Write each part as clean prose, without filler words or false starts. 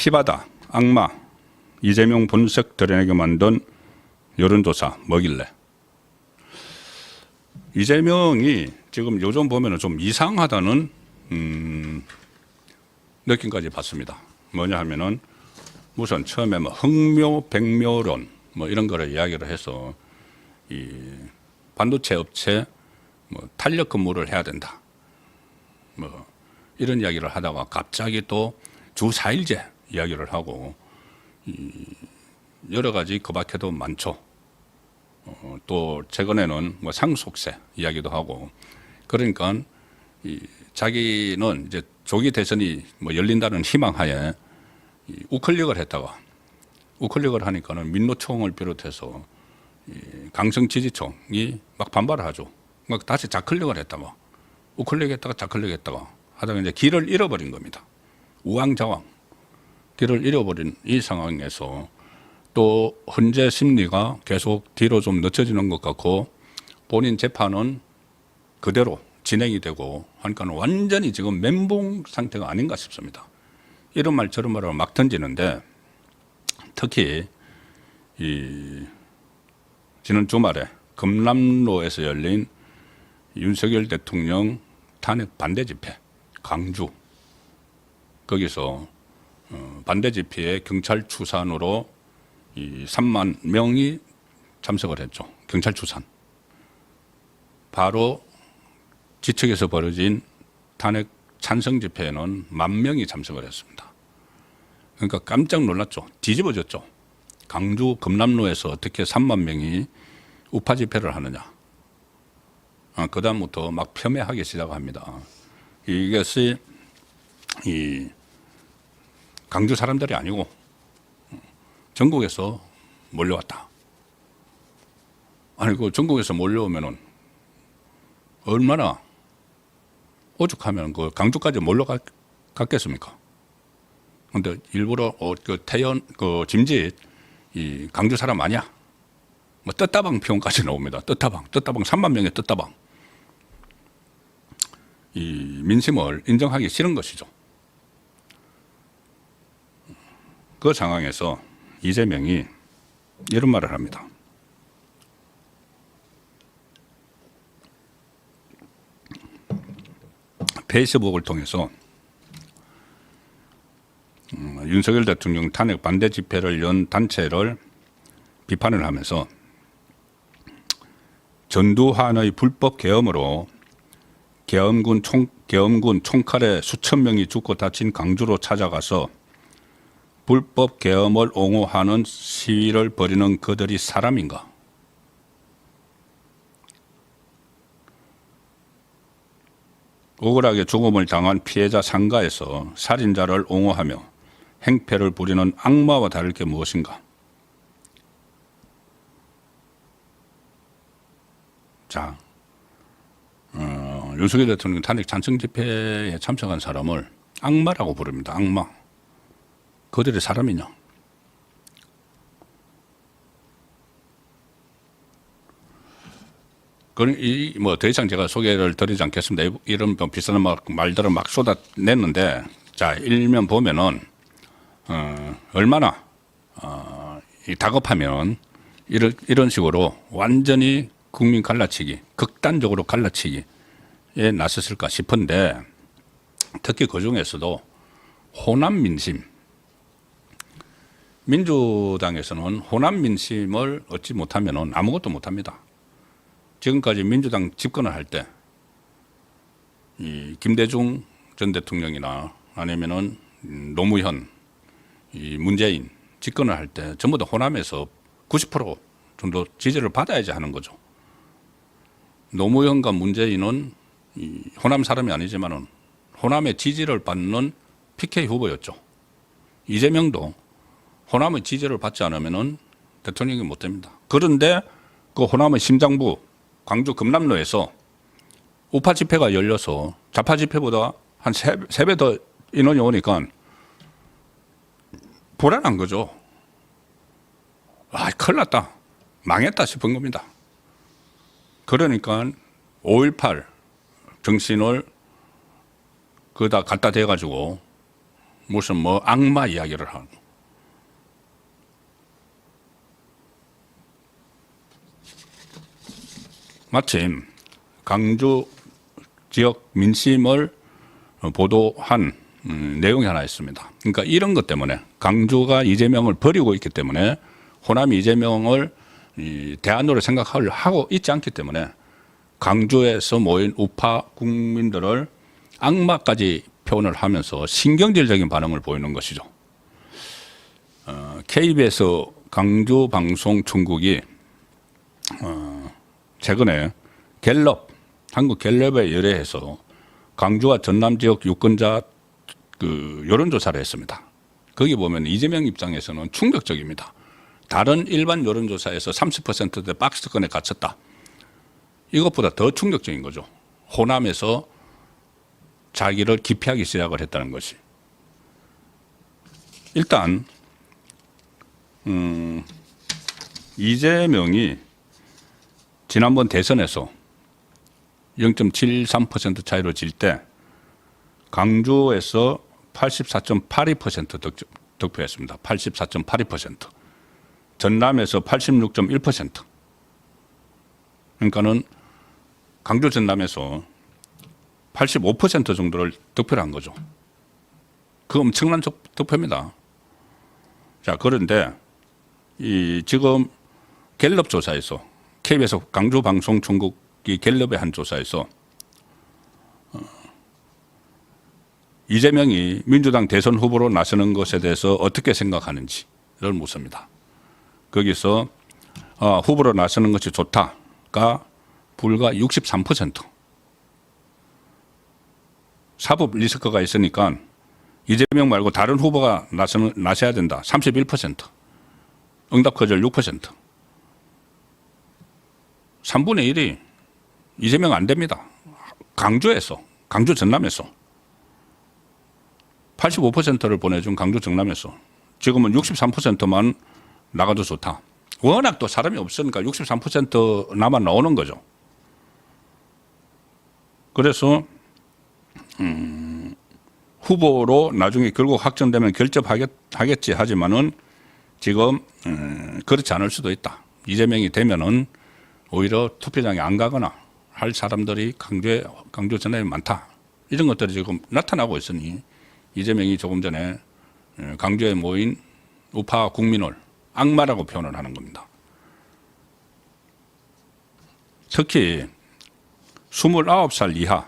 피바다, 악마, 이재명 본색 드러내게 만든 여론조사 뭐길래? 이재명이 지금 요즘 보면 좀 이상하다는 느낌까지 받습니다. 뭐냐 하면은 우선 처음에 뭐 흥묘, 백묘론 뭐 이런 거를 이야기를 해서 이 반도체 업체 뭐 탄력 근무를 해야 된다. 뭐 이런 이야기를 하다가 갑자기 또 주 4일제 이야기를 하고 여러 가지 그 밖에도 많죠. 또 최근에는 뭐 상속세 이야기도 하고 그러니까 자기는 이제 조기 대선이 뭐 열린다는 희망하에 우클릭을 했다가 우클릭을 하니까는 민노총을 비롯해서 강성 지지층이 막 반발을 하죠. 막 다시 좌클릭을 했다가 우클릭했다가 좌클릭했다가 하다가 이제 길을 잃어버린 겁니다. 우왕좌왕 길을 잃어버린 이 상황에서 또 헌재 심리가 계속 뒤로 좀 늦춰지는 것 같고 본인 재판은 그대로 진행이 되고 하니까 완전히 지금 멘붕 상태가 아닌가 싶습니다. 이런 말 저런 말을 막 던지는데 특히 이 지난 주말에 금남로에서 열린 윤석열 대통령 탄핵 반대 집회 강주 거기서 반대 집회에 경찰 추산으로 3만 명이 참석을 했죠. 경찰 추산. 바로 지척에서 벌어진 탄핵 찬성 집회에는 10,000명이 참석을 했습니다. 그러니까 깜짝 놀랐죠. 뒤집어졌죠. 강주 금남로에서 어떻게 3만 명이 우파 집회를 하느냐. 그 다음부터 막 폄훼하기 시작합니다. 이것이 이 강주 사람들이 아니고 전국에서 몰려왔다. 아니 그 전국에서 몰려오면은 얼마나 오죽하면 그 강주까지 몰려갔겠습니까? 근데 일부러 그 태연 그 짐짓 이 강주 사람 아니야? 뭐 떴다방 표현까지 나옵니다. 떴다방 3만 명의 떴다방. 이 민심을 인정하기 싫은 것이죠. 그 상황에서 이재명이 이런 말을 합니다. 페이스북을 통해서 윤석열 대통령 탄핵 반대 집회를 연 단체를 비판을 하면서 전두환의 불법 계엄으로 계엄군 총칼에 수천 명이 죽고 다친 강주로 찾아가서 불법 계엄을 옹호하는 시위를 벌이는 그들이 사람인가? 억울하게 죽음을 당한 피해자 상가에서 살인자를 옹호하며 행패를 부리는 악마와 다를 게 무엇인가? 자, 윤석열 대통령 탄핵 찬성 집회에 참석한 사람을 악마라고 부릅니다. 악마. 그들이 사람이냐? 뭐 더 이상 제가 소개를 드리지 않겠습니다. 이런 비싼 말들을 막 쏟아냈는데, 자 일면 보면은 얼마나 다급하면 이런 식으로 완전히 국민 갈라치기, 극단적으로 갈라치기에 나섰을까 싶은데, 특히 그 중에서도 호남 민심. 민주당에서는 호남 민심을 얻지 못하면 아무것도 못합니다. 지금까지 민주당 집권을 할 때 이 김대중 전 대통령이나 아니면은 노무현, 이 문재인 집권을 할 때 전부 다 호남에서 90% 정도 지지를 받아야지 하는 거죠. 노무현과 문재인은 이 호남 사람이 아니지만은 호남의 지지를 받는 PK 후보였죠. 이재명도 호남의 지지를 받지 않으면은 대통령이 못 됩니다. 그런데 그 호남의 심장부 광주 금남로에서 우파 집회가 열려서 좌파 집회보다 한 3배 더 인원이 오니까 불안한 거죠. 아, 큰일 났다. 망했다 싶은 겁니다. 그러니까 5.18 정신을 그다 갖다 대가지고 무슨 뭐 악마 이야기를 하고. 마침 강주 지역 민심을 보도한 내용이 하나 있습니다. 그러니까 이런 것 때문에 강주가 이재명을 버리고 있기 때문에 호남이 이재명을 대안으로 생각하고 있지 않기 때문에 강주에서 모인 우파 국민들을 악마까지 표현을 하면서 신경질적인 반응을 보이는 것이죠. KBS 강주 방송 중국이 최근에 갤럽, 한국 갤럽에 의뢰해서 강주와 전남 지역 유권자 여론조사를 했습니다. 거기 보면 이재명 입장에서는 충격적입니다. 다른 일반 여론조사에서 30%대 박스권에 갇혔다. 이것보다 더 충격적인 거죠. 호남에서 자기를 기피하기 시작을 했다는 것이. 일단 이재명이 지난번 대선에서 0.73% 차이로 질 때 강주에서 84.82% 득표했습니다. 84.82%. 전남에서 86.1%. 그러니까는 강주 전남에서 85% 정도를 득표를 한 거죠. 그 엄청난 득표입니다. 자, 그런데 지금 갤럽 조사에서 KBS 강주 방송 중국이 갤럽의 한 조사에서 이재명이 민주당 대선 후보로 나서는 것에 대해서 어떻게 생각하는지를 묻습니다. 거기서 후보로 나서는 것이 좋다가 불과 63%. 사법 리스크가 있으니까 이재명 말고 다른 후보가 나서야 된다. 31%. 응답 거절 6%. 3분의 1이 이재명 안 됩니다. 강주 전남에서 85%를 보내준 강주 전남에서 지금은 63%만 나가도 좋다. 워낙 또 사람이 없으니까 63% 나만 나오는 거죠. 그래서 후보로 나중에 결국 확정되면 결접하겠지 하지만은 지금 그렇지 않을 수도 있다. 이재명이 되면은 오히려 투표장에 안 가거나 할 사람들이 강주 전남에 많다. 이런 것들이 지금 나타나고 있으니 이재명이 조금 전에 강주에 모인 우파 국민을 악마라고 표현을 하는 겁니다. 특히 29살 이하,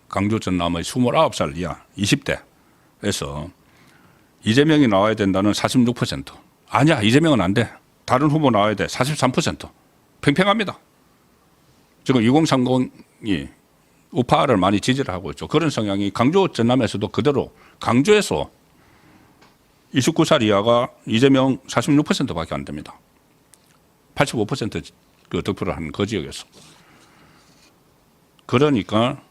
강주 전남의 29살 이하 20대에서 이재명이 나와야 된다는 46%. 아니야, 이재명은 안 돼. 다른 후보 나와야 돼. 43%. 팽팽합니다. 지금 2030이 우파를 많이 지지를 하고 있죠. 그런 성향이 강주 전남에서도 그대로 강주에서 29살 이하가 이재명 46%밖에 안 됩니다. 85% 그 득표를 한 그 지역에서. 그러니까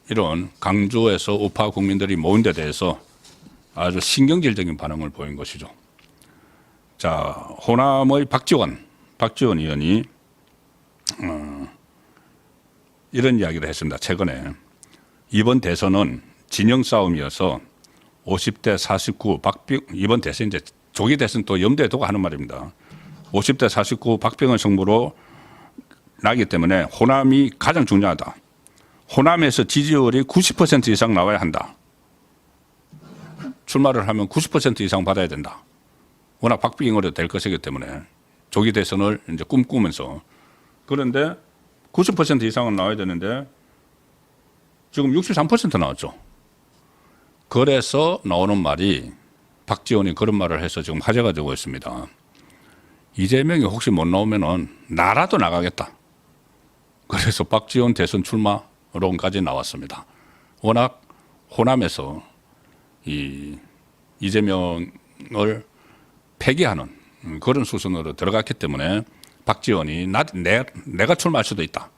이런 강주에서 우파 국민들이 모인 데 대해서 아주 신경질적인 반응을 보인 것이죠. 자, 호남의 박지원 의원이 이런 이야기를 했습니다. 최근에 이번 대선은 진영 싸움이어서 50대 49 이번 대선 이제 조기 대선 또 염두에 두고 하는 말입니다. 50대 49 박병원 승부로 나기 때문에 호남이 가장 중요하다. 호남에서 지지율이 90% 이상 나와야 한다. 출마를 하면 90% 이상 받아야 된다. 워낙 박빙으로 될 것이기 때문에 조기 대선을 이제 꿈꾸면서. 그런데 90% 이상은 나와야 되는데 지금 63% 나왔죠. 그래서 나오는 말이 박지원이 그런 말을 해서 지금 화제가 되고 있습니다. 이재명이 혹시 못 나오면은 나라도 나가겠다. 그래서 박지원 대선 출마론까지 나왔습니다. 워낙 호남에서 이재명을 폐기하는 그런 수순으로 들어갔기 때문에 박지원이 내가 출마할 수도 있다.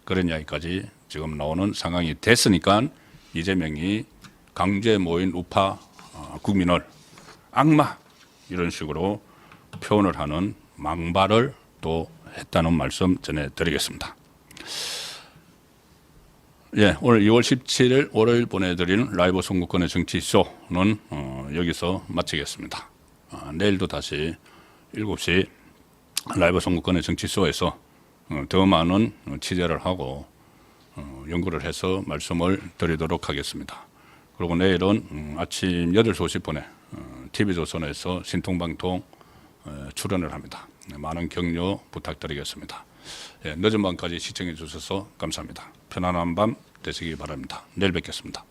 그런 이야기까지 지금 나오는 상황이 됐으니까 이재명이 강주에 모인 우파 국민을 악마 이런 식으로 표현을 하는 망발을 또 했다는 말씀 전해드리겠습니다. 예, 오늘 2월 17일 월요일 보내드리는 라이브 선거권의 정치쇼는 여기서 마치겠습니다. 내일도 다시 7시 라이브 선거권의 정치쇼에서 더 많은 취재를 하고 연구를 해서 말씀을 드리도록 하겠습니다. 그리고 내일은 아침 8시 50분에 TV조선에서 신통방통 출연을 합니다. 많은 격려 부탁드리겠습니다. 예, 늦은 밤까지 시청해 주셔서 감사합니다. 편안한 밤 되시기 바랍니다. 내일 뵙겠습니다.